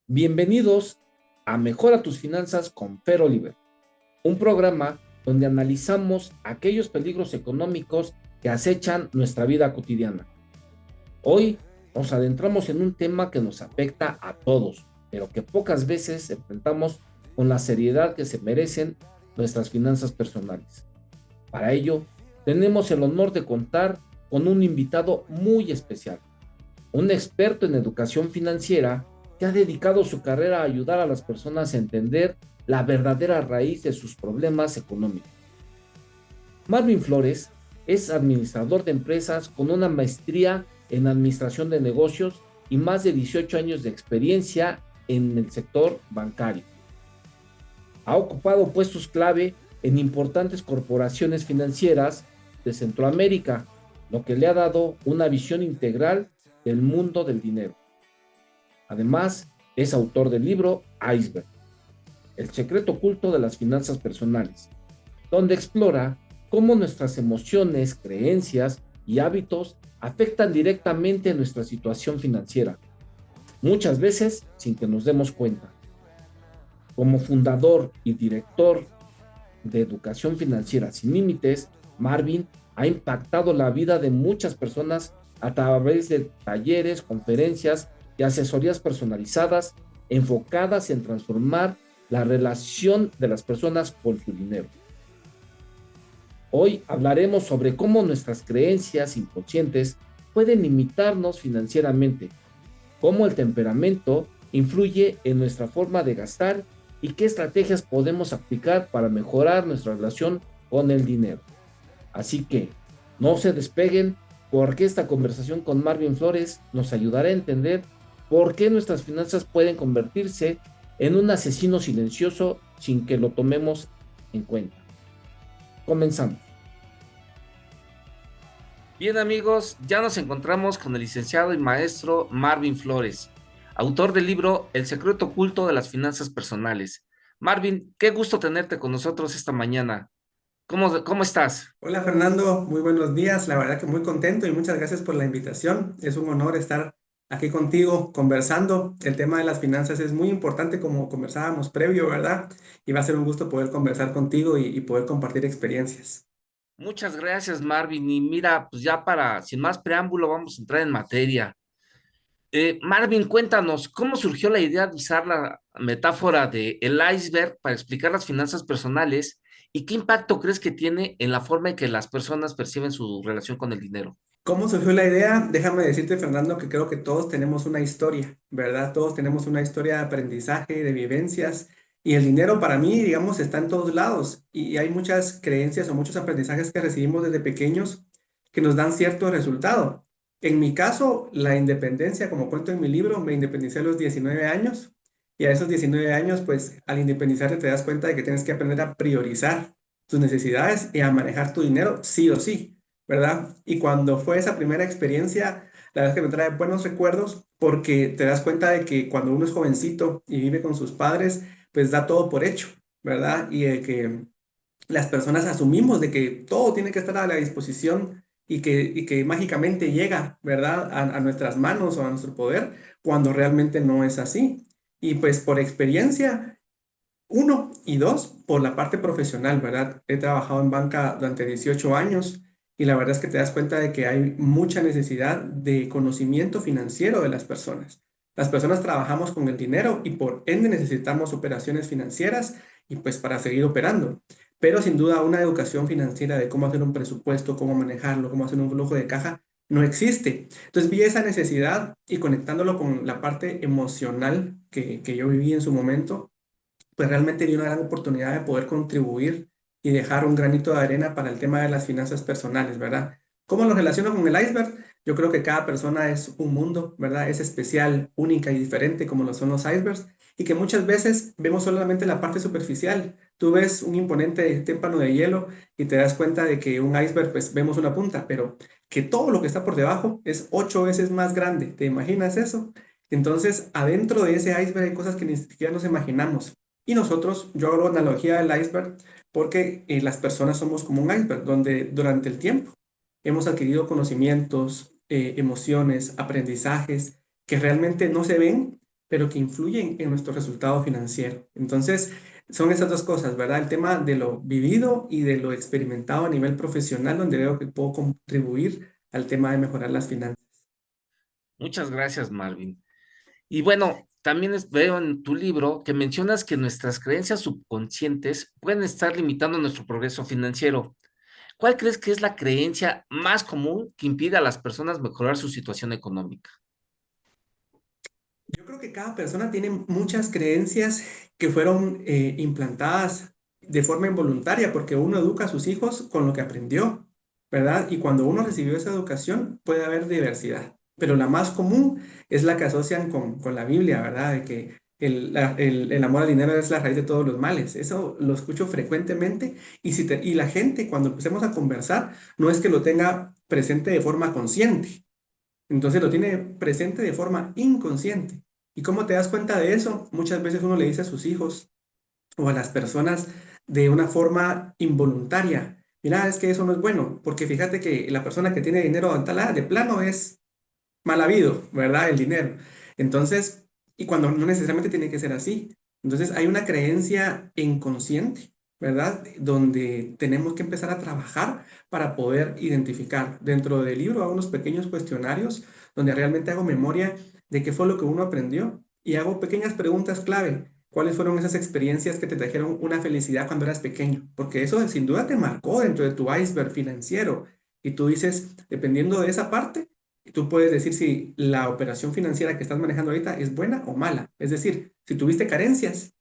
Bienvenidos a Mejora tus finanzas con Fer Oliver, un programa donde analizamos aquellos peligros económicos que acechan nuestra vida cotidiana. Hoy nos adentramos en un tema que nos afecta a todos, pero que pocas veces enfrentamos con la seriedad que se merecen nuestras finanzas personales. Para ello, tenemos el honor de contar con un invitado muy especial, un experto en educación financiera que ha dedicado su carrera a ayudar a las personas a entender la verdadera raíz de sus problemas económicos. Marvin Flores es administrador de empresas con una maestría en administración de negocios y más de 18 años de experiencia en el sector bancario. Ha ocupado puestos clave en importantes corporaciones financieras de Centroamérica, lo que le ha dado una visión integral del mundo del dinero. Además, es autor del libro Iceberg, el secreto oculto de las finanzas personales, donde explora cómo nuestras emociones, creencias y hábitos afectan directamente nuestra situación financiera, muchas veces sin que nos demos cuenta. Como fundador y director de Educación Financiera Sin Límites, Marvin ha impactado la vida de muchas personas a través de talleres, conferencias y asesorías personalizadas enfocadas en transformar la relación de las personas con su dinero. Hoy hablaremos sobre cómo nuestras creencias inconscientes pueden limitarnos financieramente, cómo el temperamento influye en nuestra forma de gastar y qué estrategias podemos aplicar para mejorar nuestra relación con el dinero. Así que no se despeguen, porque esta conversación con Marvin Flores nos ayudará a entender por qué nuestras finanzas pueden convertirse en un asesino silencioso sin que lo tomemos en cuenta. Comenzamos. Bien amigos, ya nos encontramos con el licenciado y maestro Marvin Flores, autor del libro El secreto oculto de las finanzas personales. Marvin, qué gusto tenerte con nosotros esta mañana. ¿Cómo estás? Hola Fernando, muy buenos días. La verdad que muy contento y muchas gracias por la invitación. Es un honor estar aquí contigo conversando. El tema de las finanzas es muy importante como conversábamos previo, ¿verdad? Y va a ser un gusto poder conversar contigo y poder compartir experiencias. Muchas gracias, Marvin. Y mira, pues ya sin más preámbulo, vamos a entrar en materia. Marvin, cuéntanos, ¿cómo surgió la idea de usar la metáfora de el iceberg para explicar las finanzas personales y qué impacto crees que tiene en la forma en que las personas perciben su relación con el dinero? ¿Cómo surgió la idea? Déjame decirte, Fernando, que creo que todos tenemos una historia, ¿verdad? Todos tenemos una historia de aprendizaje, de vivencias, y el dinero para mí, digamos, está en todos lados. Y hay muchas creencias o muchos aprendizajes que recibimos desde pequeños que nos dan cierto resultado. En mi caso, la independencia, como cuento en mi libro, me independicé a los 19 años, y a esos 19 años, pues al independizarte te das cuenta de que tienes que aprender a priorizar tus necesidades y a manejar tu dinero sí o sí. ¿Verdad? Y cuando fue esa primera experiencia, la verdad es que me trae buenos recuerdos porque te das cuenta de que cuando uno es jovencito y vive con sus padres, pues da todo por hecho, ¿verdad? Y de que las personas asumimos de que todo tiene que estar a la disposición y que mágicamente llega, ¿verdad? A nuestras manos o a nuestro poder, cuando realmente no es así. Y pues por experiencia, uno y dos, por la parte profesional, ¿verdad? He trabajado en banca durante 18 años y la verdad es que te das cuenta de que hay mucha necesidad de conocimiento financiero de las personas. Las personas trabajamos con el dinero y por ende necesitamos operaciones financieras y pues para seguir operando. Pero sin duda una educación financiera de cómo hacer un presupuesto, cómo manejarlo, cómo hacer un flujo de caja, no existe. Entonces vi esa necesidad y conectándolo con la parte emocional que yo viví en su momento, pues realmente vi una gran oportunidad de poder contribuir y dejar un granito de arena para el tema de las finanzas personales, ¿verdad? ¿Cómo lo relaciono con el iceberg? Yo creo que cada persona es un mundo, ¿verdad? Es especial, única y diferente como lo son los icebergs y que muchas veces vemos solamente la parte superficial. Tú ves un imponente témpano de hielo y te das cuenta de que un iceberg, pues vemos una punta, pero que todo lo que está por debajo es 8 veces más grande. ¿Te imaginas eso? Entonces, adentro de ese iceberg hay cosas que ni siquiera nos imaginamos. Y nosotros, yo hago la analogía del iceberg porque las personas somos como un iceberg, donde durante el tiempo hemos adquirido conocimientos, emociones, aprendizajes que realmente no se ven, pero que influyen en nuestro resultado financiero. Entonces, son esas dos cosas, ¿verdad? El tema de lo vivido y de lo experimentado a nivel profesional, donde veo que puedo contribuir al tema de mejorar las finanzas. Muchas gracias, Marvin. Y bueno, también veo en tu libro que mencionas que nuestras creencias subconscientes pueden estar limitando nuestro progreso financiero. ¿Cuál crees que es la creencia más común que impide a las personas mejorar su situación económica? Yo creo que cada persona tiene muchas creencias que fueron implantadas de forma involuntaria, porque uno educa a sus hijos con lo que aprendió, ¿verdad? Y cuando uno recibió esa educación, puede haber diversidad, pero la más común es la que asocian con la Biblia, ¿verdad? De que el amor al dinero es la raíz de todos los males. Eso lo escucho frecuentemente y la gente cuando empecemos a conversar, no es que lo tenga presente de forma consciente, entonces lo tiene presente de forma inconsciente. ¿Y cómo te das cuenta de eso? Muchas veces uno le dice a sus hijos o a las personas de una forma involuntaria, mira, es que eso no es bueno, porque fíjate que la persona que tiene dinero de plano es mal habido, ¿verdad? El dinero. Entonces, y cuando no necesariamente tiene que ser así. Entonces, hay una creencia inconsciente, ¿verdad? Donde tenemos que empezar a trabajar para poder identificar. Dentro del libro hago unos pequeños cuestionarios donde realmente hago memoria de qué fue lo que uno aprendió y hago pequeñas preguntas clave. ¿Cuáles fueron esas experiencias que te trajeron una felicidad cuando eras pequeño? Porque eso sin duda te marcó dentro de tu iceberg financiero. Y tú dices, dependiendo de esa parte, tú puedes decir si la operación financiera que estás manejando ahorita es buena o mala. Es decir, si tuviste carencias,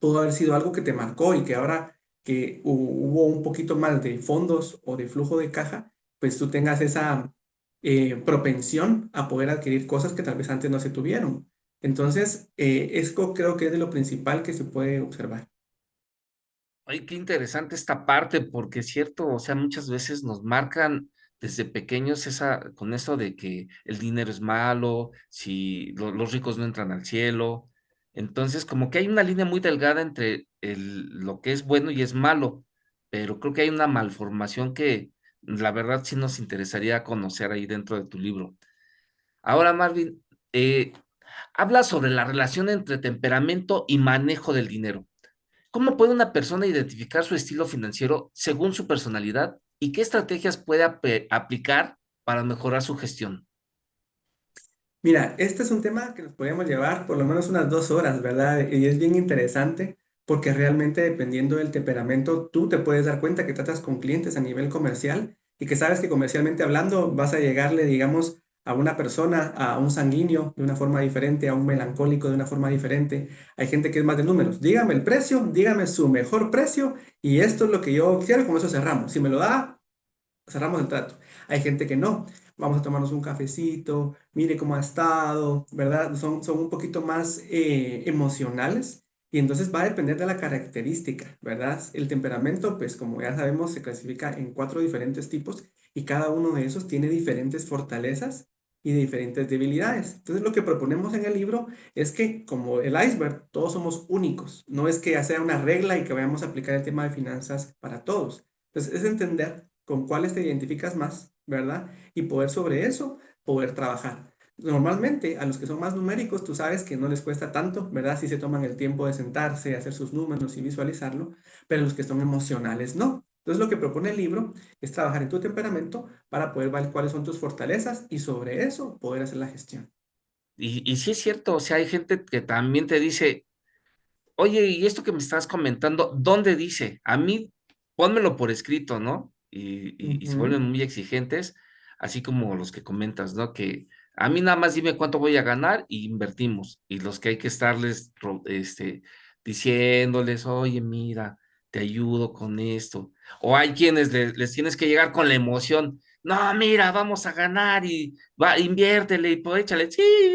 pudo haber sido algo que te marcó y que ahora que hubo un poquito más de fondos o de flujo de caja, pues tú tengas esa propensión a poder adquirir cosas que tal vez antes no se tuvieron. Entonces, esto creo que es de lo principal que se puede observar. Ay, qué interesante esta parte, porque es cierto, o sea, muchas veces nos marcan desde pequeños con eso de que el dinero es malo, si los ricos no entran al cielo. Entonces, como que hay una línea muy delgada entre lo que es bueno y es malo, pero creo que hay una malformación que la verdad sí nos interesaría conocer ahí dentro de tu libro. Ahora, Marvin, habla sobre la relación entre temperamento y manejo del dinero. ¿Cómo puede una persona identificar su estilo financiero según su personalidad y qué estrategias puede aplicar para mejorar su gestión? Mira, este es un tema que nos podríamos llevar por lo menos unas 2 horas, ¿verdad? Y es bien interesante porque realmente dependiendo del temperamento, tú te puedes dar cuenta que tratas con clientes a nivel comercial y que sabes que comercialmente hablando vas a llegarle, digamos, a una persona, a un sanguíneo de una forma diferente, a un melancólico de una forma diferente. Hay gente que es más de números. Dígame el precio, dígame su mejor precio y esto es lo que yo quiero y con eso cerramos. Si me lo da, cerramos el trato. Hay gente que no. Vamos a tomarnos un cafecito, mire cómo ha estado, ¿verdad? Son un poquito más emocionales y entonces va a depender de la característica, ¿verdad? El temperamento, pues como ya sabemos, se clasifica en 4 diferentes tipos y cada uno de esos tiene diferentes fortalezas y diferentes debilidades. Entonces lo que proponemos en el libro es que como el iceberg, todos somos únicos. No es que ya sea una regla y que vayamos a aplicar el tema de finanzas para todos. Entonces es entender con cuáles te identificas más, ¿verdad? Y poder sobre eso, poder trabajar. Normalmente a los que son más numéricos, tú sabes que no les cuesta tanto, ¿verdad? Si se toman el tiempo de sentarse, hacer sus números y visualizarlo, pero los que son emocionales no. Entonces lo que propone el libro es trabajar en tu temperamento para poder ver cuáles son tus fortalezas y sobre eso poder hacer la gestión. Y sí es cierto, o sea, hay gente que también te dice, oye, y esto que me estás comentando, ¿dónde dice? A mí, pónmelo por escrito, ¿no? Y se vuelven Ujú. muy exigentes, así como los que comentas, ¿no? Que a mí nada más dime cuánto voy a ganar y invertimos. Y los que hay que estarles, diciéndoles, oye, mira, te ayudo con esto. O hay quienes les tienes que llegar con la emoción. No, mira, vamos a ganar y va, inviértele y pues échale, sí,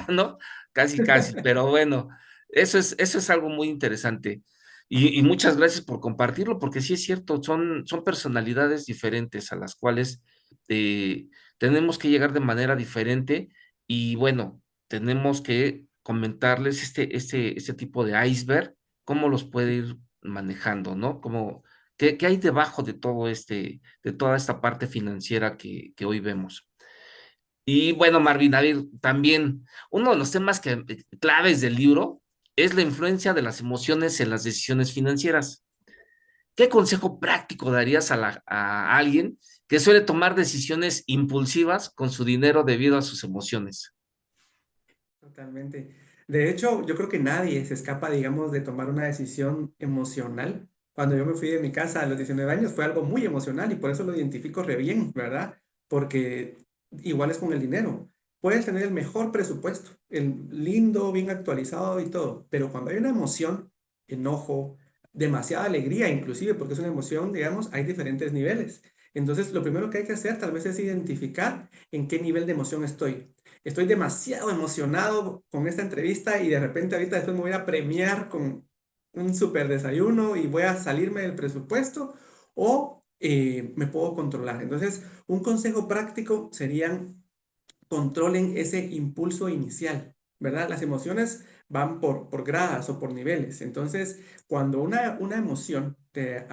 ¿no? Casi, casi, pero bueno. Eso es algo muy interesante. Y muchas gracias por compartirlo, porque sí es cierto, son personalidades diferentes a las cuales eh, tenemos que llegar de manera diferente y bueno, tenemos que comentarles este tipo de iceberg, cómo los puede ir manejando, ¿no? Qué hay debajo de todo de toda esta parte financiera que hoy vemos. Y bueno, Marvin, a ver, también uno de los temas claves del libro es la influencia de las emociones en las decisiones financieras. ¿Qué consejo práctico darías a alguien que suele tomar decisiones impulsivas con su dinero debido a sus emociones? Totalmente. De hecho, yo creo que nadie se escapa, digamos, de tomar una decisión emocional. Cuando yo me fui de mi casa a los 19 años fue algo muy emocional y por eso lo identifico re bien, ¿verdad? Porque igual es con el dinero. Puedes tener el mejor presupuesto, el lindo, bien actualizado y todo, pero cuando hay una emoción, enojo, demasiada alegría inclusive, porque es una emoción, digamos, hay diferentes niveles. Entonces, lo primero que hay que hacer tal vez es identificar en qué nivel de emoción estoy. Estoy demasiado emocionado con esta entrevista y de repente ahorita después me voy a premiar con un súper desayuno y voy a salirme del presupuesto o me puedo controlar. Entonces, un consejo práctico serían controlen ese impulso inicial, ¿verdad? Las emociones van por gradas o por niveles. Entonces, cuando una emoción te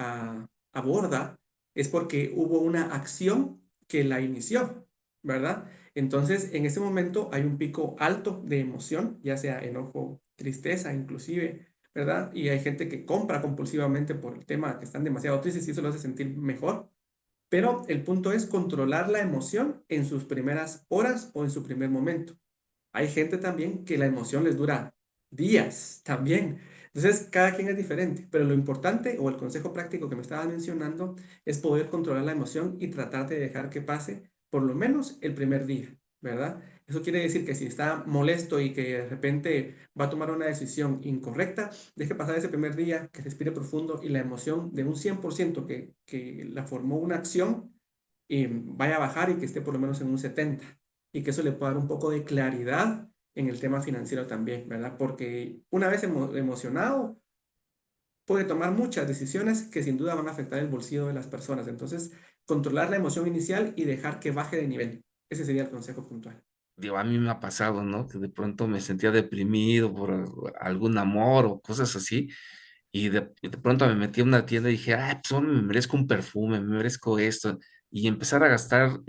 aborda, es porque hubo una acción que la inició, ¿verdad? Entonces, en ese momento hay un pico alto de emoción, ya sea enojo, tristeza, inclusive, ¿verdad? Y hay gente que compra compulsivamente por el tema que están demasiado tristes y eso lo hace sentir mejor. Pero el punto es controlar la emoción en sus primeras horas o en su primer momento. Hay gente también que la emoción les dura días también. Entonces, cada quien es diferente, pero lo importante o el consejo práctico que me estaba mencionando es poder controlar la emoción y tratar de dejar que pase por lo menos el primer día, ¿verdad? Eso quiere decir que si está molesto y que de repente va a tomar una decisión incorrecta, deje pasar ese primer día, que respire profundo y la emoción de un 100% que la formó una acción vaya a bajar y que esté por lo menos en un 70 y que eso le pueda dar un poco de claridad en el tema financiero también, ¿verdad? Porque una vez emocionado, puede tomar muchas decisiones que sin duda van a afectar el bolsillo de las personas. Entonces, controlar la emoción inicial y dejar que baje de nivel. Ese sería el consejo puntual. Digo, a mí me ha pasado, ¿no? Que de pronto me sentía deprimido por algún amor o cosas así, y de pronto me metí a una tienda y dije, ay, pues ahora me merezco un perfume, me merezco esto, y empezar a gastar,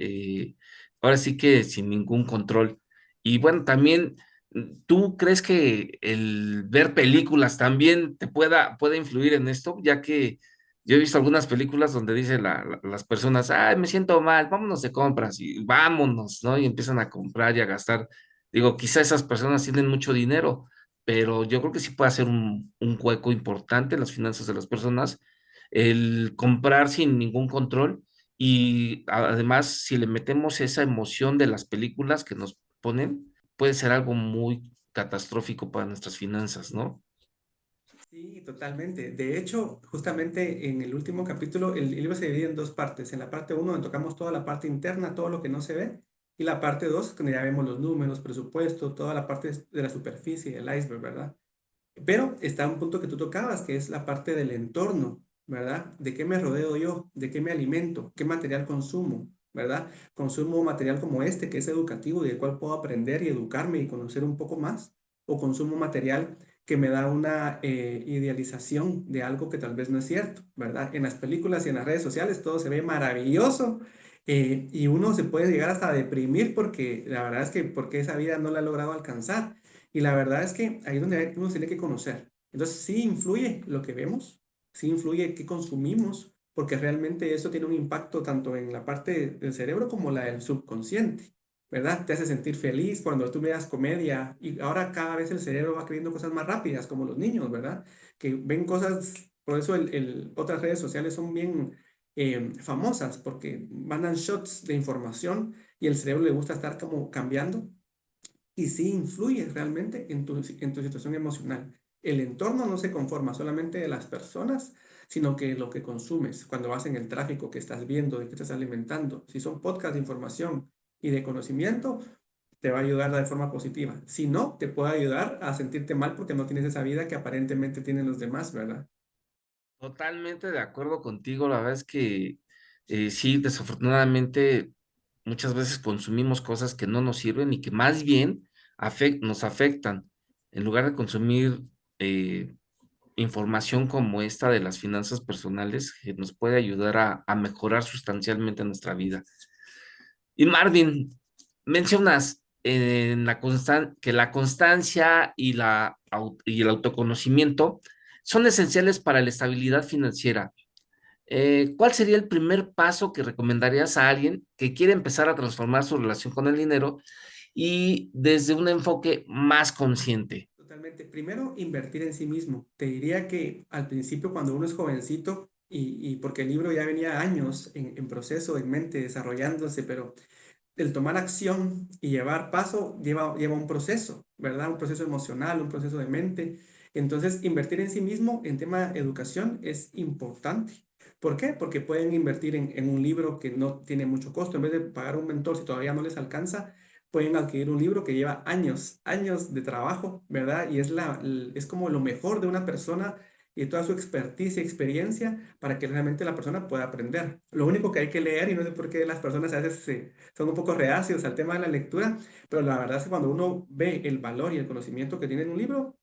ahora sí que sin ningún control. Y bueno, también, ¿tú crees que el ver películas también pueda influir en esto? Ya que yo he visto algunas películas donde dicen las personas, ay, me siento mal, vámonos de compras y vámonos, ¿no? Y empiezan a comprar y a gastar. Digo, quizá esas personas tienen mucho dinero, pero yo creo que sí puede hacer un hueco importante en las finanzas de las personas el comprar sin ningún control y además si le metemos esa emoción de las películas que nos ponen, puede ser algo muy catastrófico para nuestras finanzas, ¿no? Sí, totalmente. De hecho, justamente en el último capítulo, el libro se divide en dos partes. En la parte uno, donde tocamos toda la parte interna, todo lo que no se ve, y la parte 2, donde ya vemos los números, presupuesto, toda la parte de la superficie, el iceberg, ¿verdad? Pero está un punto que tú tocabas, que es la parte del entorno, ¿verdad? ¿De qué me rodeo yo? ¿De qué me alimento? ¿Qué material consumo? ¿Verdad? Consumo material como este, que es educativo y del cual puedo aprender y educarme y conocer un poco más. O consumo material que me da una idealización de algo que tal vez no es cierto, ¿verdad? En las películas y en las redes sociales todo se ve maravilloso y uno se puede llegar hasta a deprimir porque la verdad es que porque esa vida no la ha logrado alcanzar. Y la verdad es que ahí es donde uno tiene que conocer. Entonces, sí influye lo que vemos, sí influye qué consumimos, porque realmente eso tiene un impacto tanto en la parte del cerebro como la del subconsciente, ¿verdad? Te hace sentir feliz cuando tú veas comedia y ahora cada vez el cerebro va creyendo cosas más rápidas, como los niños, ¿verdad? Que ven cosas, por eso otras redes sociales son bien famosas, porque mandan shots de información y el cerebro le gusta estar como cambiando y sí influye realmente en tu situación emocional. El entorno no se conforma solamente de las personas, sino que lo que consumes cuando vas en el tráfico, que estás viendo, de qué te estás alimentando. Si son podcasts de información y de conocimiento, te va a ayudar de forma positiva. Si no, te puede ayudar a sentirte mal porque no tienes esa vida que aparentemente tienen los demás, ¿verdad? Totalmente de acuerdo contigo, la verdad es que sí, desafortunadamente muchas veces consumimos cosas que no nos sirven y que más bien nos afectan. En lugar de consumir eh, información como esta de las finanzas personales, que nos puede ayudar a mejorar sustancialmente nuestra vida. Y Marvin, mencionas que la constancia y, y el autoconocimiento son esenciales para la estabilidad financiera. ¿Cuál sería el primer paso que recomendarías a alguien que quiere empezar a transformar su relación con el dinero y desde un enfoque más consciente? Totalmente. Primero, invertir en sí mismo. Te diría que al principio, cuando uno es jovencito, y porque el libro ya venía años en proceso, en mente, desarrollándose, pero el tomar acción y llevar paso lleva un proceso, ¿verdad? Un proceso emocional, un proceso de mente. Entonces, invertir en sí mismo en tema de educación es importante. ¿Por qué? Porque pueden invertir en un libro que no tiene mucho costo. En vez de pagar un mentor si todavía no les alcanza, pueden adquirir un libro que lleva años, años de trabajo, ¿verdad? Y es como lo mejor de una persona y toda su expertise y experiencia para que realmente la persona pueda aprender. Lo único que hay que leer, y no sé por qué las personas a veces son un poco reacios al tema de la lectura, pero la verdad es que cuando uno ve el valor y el conocimiento que tiene en un libro,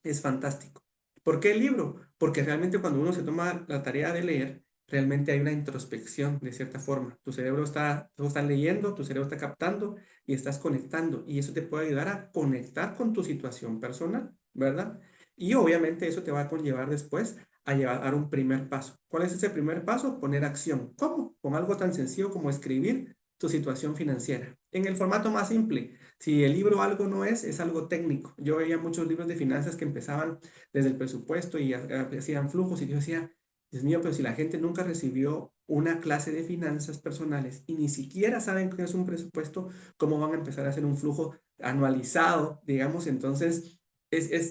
es fantástico. ¿Por qué el libro? Porque realmente cuando uno se toma la tarea de leer, realmente hay una introspección de cierta forma. Tú estás leyendo, tu cerebro está captando y estás conectando. Y eso te puede ayudar a conectar con tu situación personal, ¿verdad? Y obviamente eso te va a conllevar después a llevar a dar un primer paso. ¿Cuál es ese primer paso? Poner acción. ¿Cómo? Con algo tan sencillo como escribir tu situación financiera. En el formato más simple, si el libro algo no es algo técnico. Yo veía muchos libros de finanzas que empezaban desde el presupuesto y hacían flujos y yo decía, Dios mío, pero si la gente nunca recibió una clase de finanzas personales y ni siquiera saben qué es un presupuesto, ¿cómo van a empezar a hacer un flujo anualizado, digamos? Entonces,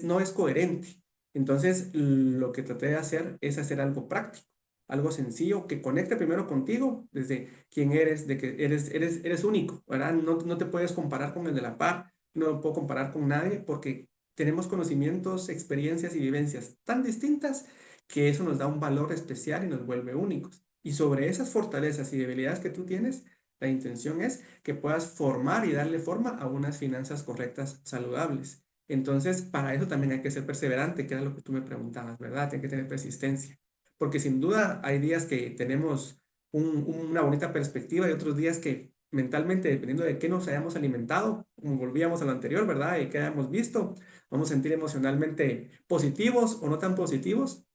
no es coherente. Entonces, lo que traté de hacer es hacer algo práctico, algo sencillo que conecte primero contigo, desde quién eres, de que eres único, ¿verdad? No te puedes comparar con el de la par, no me puedo comparar con nadie porque tenemos conocimientos, experiencias y vivencias tan distintas que eso nos da un valor especial y nos vuelve únicos. Y sobre esas fortalezas y debilidades que tú tienes, la intención es que puedas formar y darle forma a unas finanzas correctas, saludables. Entonces, para eso también hay que ser perseverante, que era lo que tú me preguntabas, ¿verdad? Hay que tener persistencia. Porque sin duda hay días que tenemos una bonita perspectiva y otros días que mentalmente, dependiendo de qué nos hayamos alimentado, como volvíamos a lo anterior, ¿verdad? Y qué hayamos visto, vamos a sentir emocionalmente positivos o no tan positivos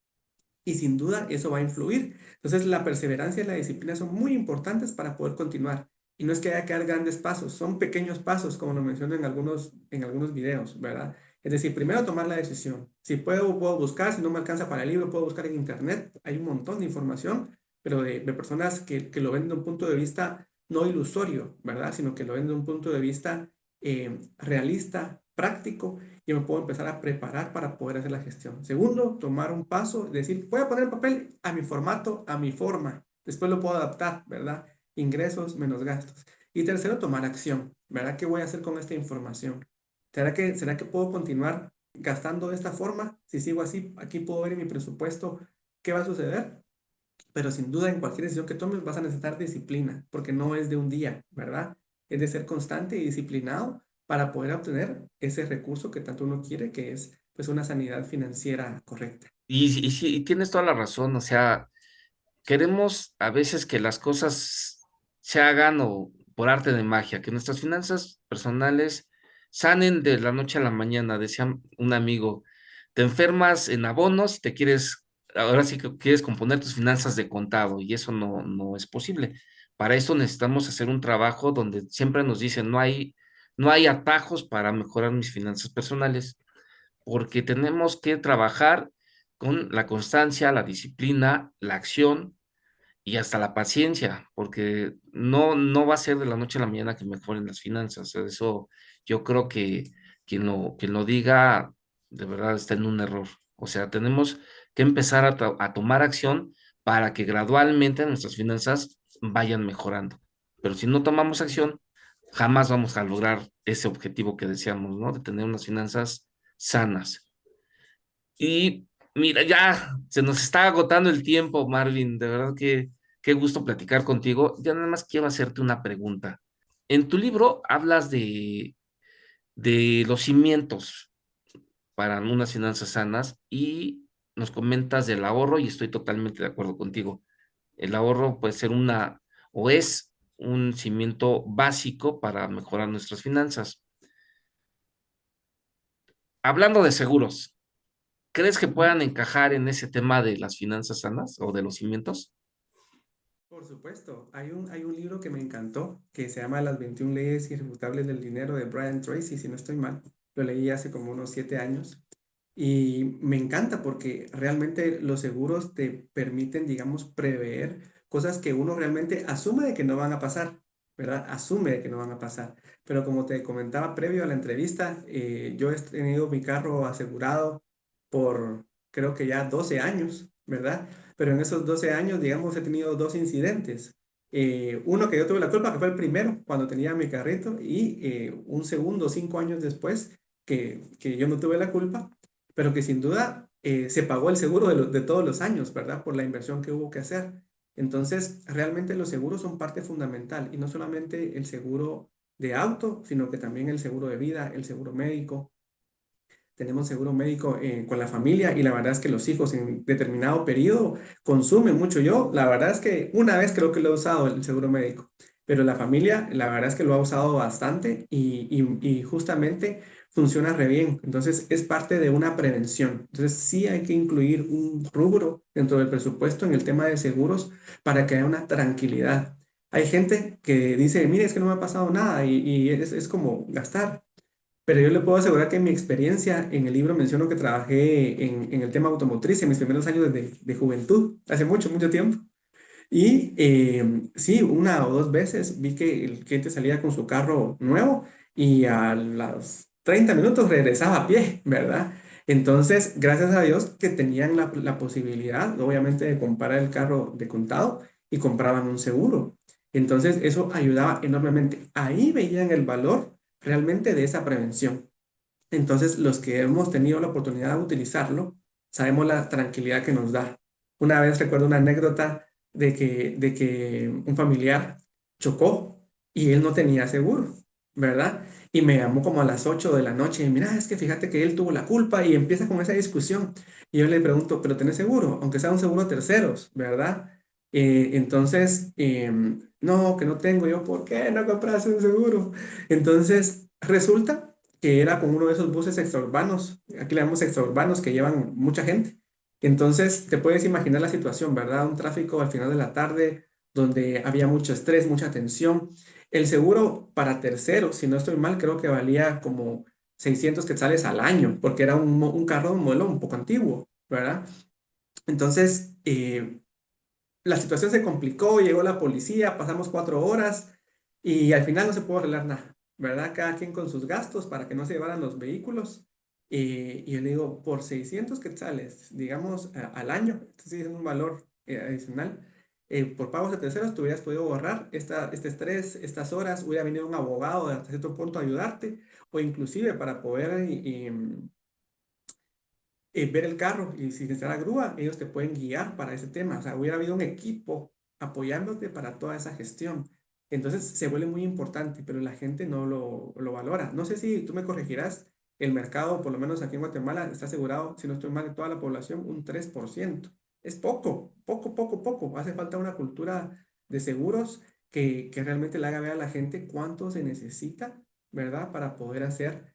y sin duda eso va a influir. Entonces la perseverancia y la disciplina son muy importantes para poder continuar. Y no es que haya que dar grandes pasos, son pequeños pasos, como lo menciono en algunos videos, ¿verdad? Es decir, primero tomar la decisión. Si puedo buscar, si no me alcanza para el libro, puedo buscar en internet. Hay un montón de información, pero de personas que lo ven de un punto de vista no ilusorio, ¿verdad? Sino que lo ven de un punto de vista realista, práctico, yo me puedo empezar a preparar para poder hacer la gestión. Segundo, tomar un paso, decir, voy a poner el papel a mi formato, a mi forma. Después lo puedo adaptar, ¿verdad? Ingresos menos gastos. Y tercero, tomar acción, ¿verdad? ¿Qué voy a hacer con esta información? ¿Será que puedo continuar gastando de esta forma? Si sigo así, aquí puedo ver en mi presupuesto qué va a suceder. Pero sin duda, en cualquier decisión que tomes vas a necesitar disciplina, porque no es de un día, ¿verdad? Es de ser constante y disciplinado para poder obtener ese recurso que tanto uno quiere, que es pues una sanidad financiera correcta. Y sí, y tienes toda la razón, o sea, queremos a veces que las cosas se hagan o por arte de magia, que nuestras finanzas personales sanen de la noche a la mañana, decía un amigo, te enfermas en abonos y te quieres, ahora sí que quieres componer tus finanzas de contado y eso no es posible. Para eso necesitamos hacer un trabajo donde siempre nos dicen, no hay atajos para mejorar mis finanzas personales, porque tenemos que trabajar con la constancia, la disciplina, la acción y hasta la paciencia, porque no va a ser de la noche a la mañana que mejoren las finanzas. Eso yo creo que quien lo diga de verdad está en un error. O sea, tenemos que empezar a tomar acción para que gradualmente nuestras finanzas vayan mejorando. Pero si no tomamos acción, jamás vamos a lograr ese objetivo que deseamos, ¿no? De tener unas finanzas sanas. Y mira, ya se nos está agotando el tiempo, Marvin. De verdad que qué gusto platicar contigo. Ya nada más quiero hacerte una pregunta. En tu libro hablas de los cimientos para unas finanzas sanas y nos comentas del ahorro y estoy totalmente de acuerdo contigo. El ahorro puede ser o es un cimiento básico para mejorar nuestras finanzas. Hablando de seguros, ¿crees que puedan encajar en ese tema de las finanzas sanas o de los cimientos? Por supuesto, hay un libro que me encantó que se llama Las 21 leyes irrefutables del dinero de Brian Tracy, si no estoy mal. Lo leí hace como unos 7 años y me encanta porque realmente los seguros te permiten, digamos, prever cosas que uno realmente asume de que no van a pasar, ¿verdad? Asume de que no van a pasar. Pero como te comentaba previo a la entrevista, yo he tenido mi carro asegurado por creo que ya 12 años, ¿verdad? Pero en esos 12 años, digamos, he tenido dos incidentes. Uno que yo tuve la culpa, que fue el primero, cuando tenía mi carrito, y un segundo, 5 años después, que yo no tuve la culpa, pero que sin duda se pagó el seguro de todos los años, ¿verdad? Por la inversión que hubo que hacer. Entonces, realmente los seguros son parte fundamental, y no solamente el seguro de auto, sino que también el seguro de vida, el seguro médico. Tenemos seguro médico con la familia y la verdad es que los hijos en determinado periodo consumen mucho. Yo, la verdad es que una vez creo que lo he usado el seguro médico, pero la familia, la verdad es que lo ha usado bastante y justamente funciona re bien. Entonces, es parte de una prevención. Entonces, sí hay que incluir un rubro dentro del presupuesto en el tema de seguros para que haya una tranquilidad. Hay gente que dice, mire, es que no me ha pasado nada y es como gastar. Pero yo le puedo asegurar que en mi experiencia, en el libro menciono que trabajé en el tema automotriz en mis primeros años de juventud, hace mucho, mucho tiempo. Y sí, una o dos veces vi que el cliente salía con su carro nuevo y a los 30 minutos regresaba a pie, ¿verdad? Entonces, gracias a Dios que tenían la posibilidad, obviamente, de comprar el carro de contado y compraban un seguro. Entonces, eso ayudaba enormemente. Ahí veían el valor realmente de esa prevención. Entonces, los que hemos tenido la oportunidad de utilizarlo, sabemos la tranquilidad que nos da. Una vez recuerdo una anécdota de que un familiar chocó y él no tenía seguro, ¿verdad? Y me llamó como a las 8 de la noche y mira, es que fíjate que él tuvo la culpa y empieza con esa discusión. Y yo le pregunto, ¿pero tenés seguro? Aunque sea un seguro a terceros, ¿verdad? Entonces, no, que no tengo. Yo, ¿por qué no compraste un seguro? Entonces, resulta que era con uno de esos buses extraurbanos, aquí le llamamos extraurbanos, que llevan mucha gente. Entonces, te puedes imaginar la situación, ¿verdad? Un tráfico al final de la tarde donde había mucho estrés, mucha tensión. El seguro para terceros, si no estoy mal, creo que valía como 600 quetzales al año, porque era un carro de un modelo un poco antiguo, ¿verdad? Entonces, la situación se complicó, llegó la policía, pasamos 4 horas y al final no se pudo arreglar nada, ¿verdad? Cada quien con sus gastos para que no se llevaran los vehículos. Y yo le digo, por 600 quetzales, digamos, al año, esto sí es un valor adicional, por pagos de terceros, tú hubieras podido borrar este estrés, estas horas, hubiera venido un abogado hasta cierto punto a ayudarte, o inclusive para poder ver el carro y si necesita la grúa, ellos te pueden guiar para ese tema. O sea, hubiera habido un equipo apoyándote para toda esa gestión. Entonces se vuelve muy importante, pero la gente no lo valora. No sé si tú me corregirás, el mercado, por lo menos aquí en Guatemala, está asegurado, si no estoy mal, de toda la población, un 3%. Es poco, poco, poco, poco. Hace falta una cultura de seguros que realmente le haga ver a la gente cuánto se necesita, ¿verdad? Para poder hacer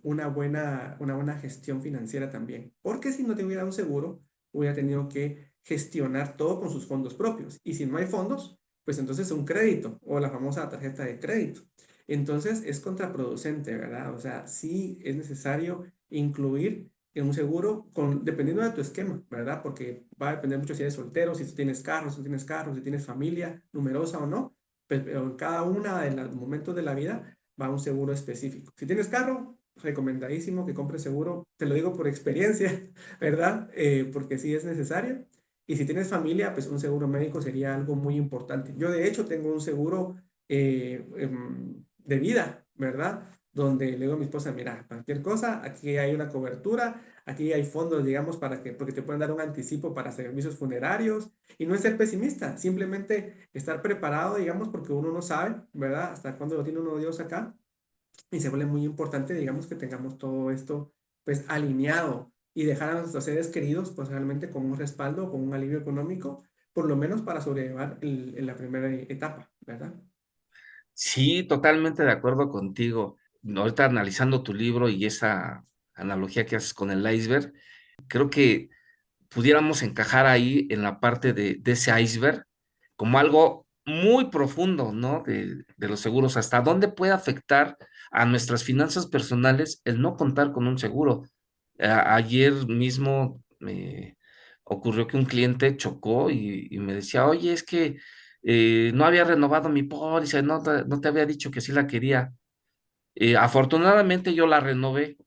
una buena gestión financiera también. Porque si no tuviera un seguro, hubiera tenido que gestionar todo con sus fondos propios. Y si no hay fondos, pues entonces un crédito o la famosa tarjeta de crédito. Entonces es contraproducente, ¿verdad? O sea, sí es necesario incluir en un seguro dependiendo de tu esquema, ¿verdad? Porque va a depender mucho si eres soltero, si tú tienes carro, si no tienes carro, si tienes familia numerosa o no. Pero en cada uno de los momentos de la vida va un seguro específico. Si tienes carro, recomendadísimo que compres seguro. Te lo digo por experiencia, ¿verdad? Porque sí es necesario. Y si tienes familia, pues un seguro médico sería algo muy importante. Yo de hecho tengo un seguro de vida, ¿verdad? Donde le digo a mi esposa, mira, cualquier cosa, aquí hay una cobertura, aquí hay fondos, digamos, porque te pueden dar un anticipo para servicios funerarios. Y no es ser pesimista, simplemente estar preparado, digamos, porque uno no sabe, ¿verdad? Hasta cuándo lo tiene uno Dios acá. Y se vuelve muy importante, digamos, que tengamos todo esto, pues, alineado y dejar a nuestros seres queridos, pues, realmente con un respaldo, con un alivio económico, por lo menos para sobrellevar en la primera etapa, ¿verdad? Sí, totalmente de acuerdo contigo. Ahorita analizando tu libro y esa analogía que haces con el iceberg, creo que pudiéramos encajar ahí en la parte de ese iceberg como algo muy profundo, ¿no? De los seguros. ¿Hasta dónde puede afectar a nuestras finanzas personales el no contar con un seguro? Ayer mismo me ocurrió que un cliente chocó y me decía, oye, es que no había renovado mi póliza, no te había dicho que sí la quería. Afortunadamente yo la renové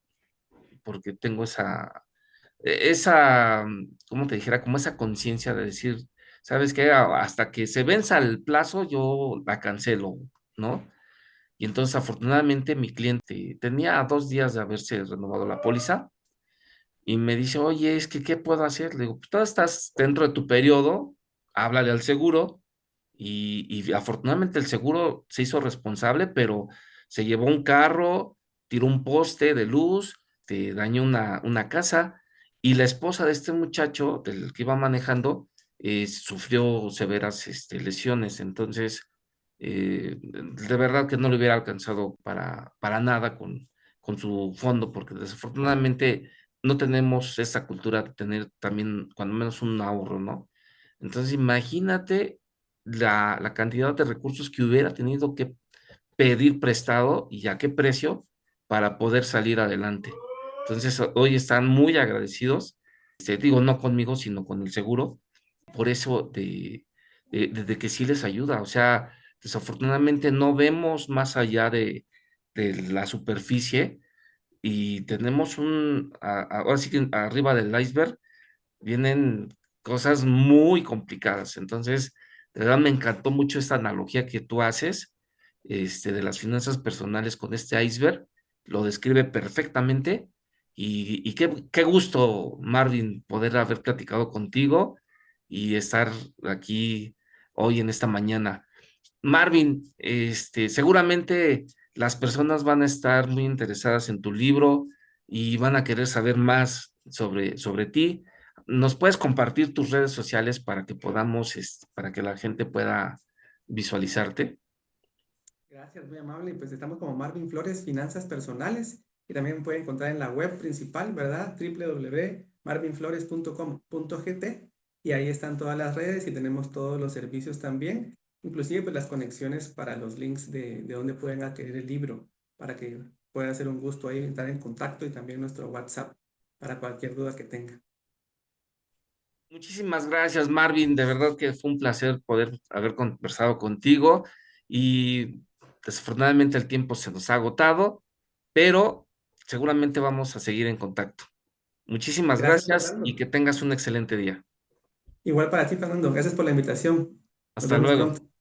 porque tengo ¿cómo te dijera? Como esa conciencia de decir, ¿sabes qué? Hasta que se venza el plazo, yo la cancelo, ¿no? Y entonces, afortunadamente, mi cliente tenía 2 días de haberse renovado la póliza y me dice, oye, es que, ¿qué puedo hacer? Le digo, pues tú estás dentro de tu periodo, háblale al seguro y afortunadamente el seguro se hizo responsable, pero se llevó un carro, tiró un poste de luz, te dañó una casa y la esposa de este muchacho, del que iba manejando, sufrió severas lesiones. Entonces, de verdad que no le hubiera alcanzado para nada con su fondo, porque desafortunadamente no tenemos esa cultura de tener también, cuando menos, un ahorro, ¿no? Entonces, imagínate la cantidad de recursos que hubiera tenido que pedir prestado y a qué precio para poder salir adelante. Entonces, hoy están muy agradecidos, digo, no conmigo, sino con el seguro, por eso de que sí les ayuda. O sea, desafortunadamente no vemos más allá de la superficie y tenemos ahora sí que arriba del iceberg vienen cosas muy complicadas. Entonces, de verdad me encantó mucho esta analogía que tú haces, de las finanzas personales con este iceberg, lo describe perfectamente y qué gusto, Marvin, poder haber platicado contigo y estar aquí hoy en esta mañana. Marvin, seguramente las personas van a estar muy interesadas en tu libro y van a querer saber más sobre ti. ¿Nos puedes compartir tus redes sociales para que podamos, para que la gente pueda visualizarte? Gracias, muy amable. Y pues estamos como Marvin Flores, Finanzas Personales, y también pueden encontrar en la web principal, ¿verdad? www.marvinflores.com.gt, y ahí están todas las redes y tenemos todos los servicios también, inclusive pues las conexiones para los links de donde pueden adquirir el libro, para que pueda ser un gusto ahí estar en contacto, y también nuestro WhatsApp para cualquier duda que tenga. Muchísimas gracias, Marvin. De verdad que fue un placer poder haber conversado contigo y desafortunadamente el tiempo se nos ha agotado, pero seguramente vamos a seguir en contacto. Muchísimas Gracias, gracias y Fernando. que tengas un excelente día. Igual para ti, Fernando. Gracias por la invitación. Nos Hasta vemos luego. pronto.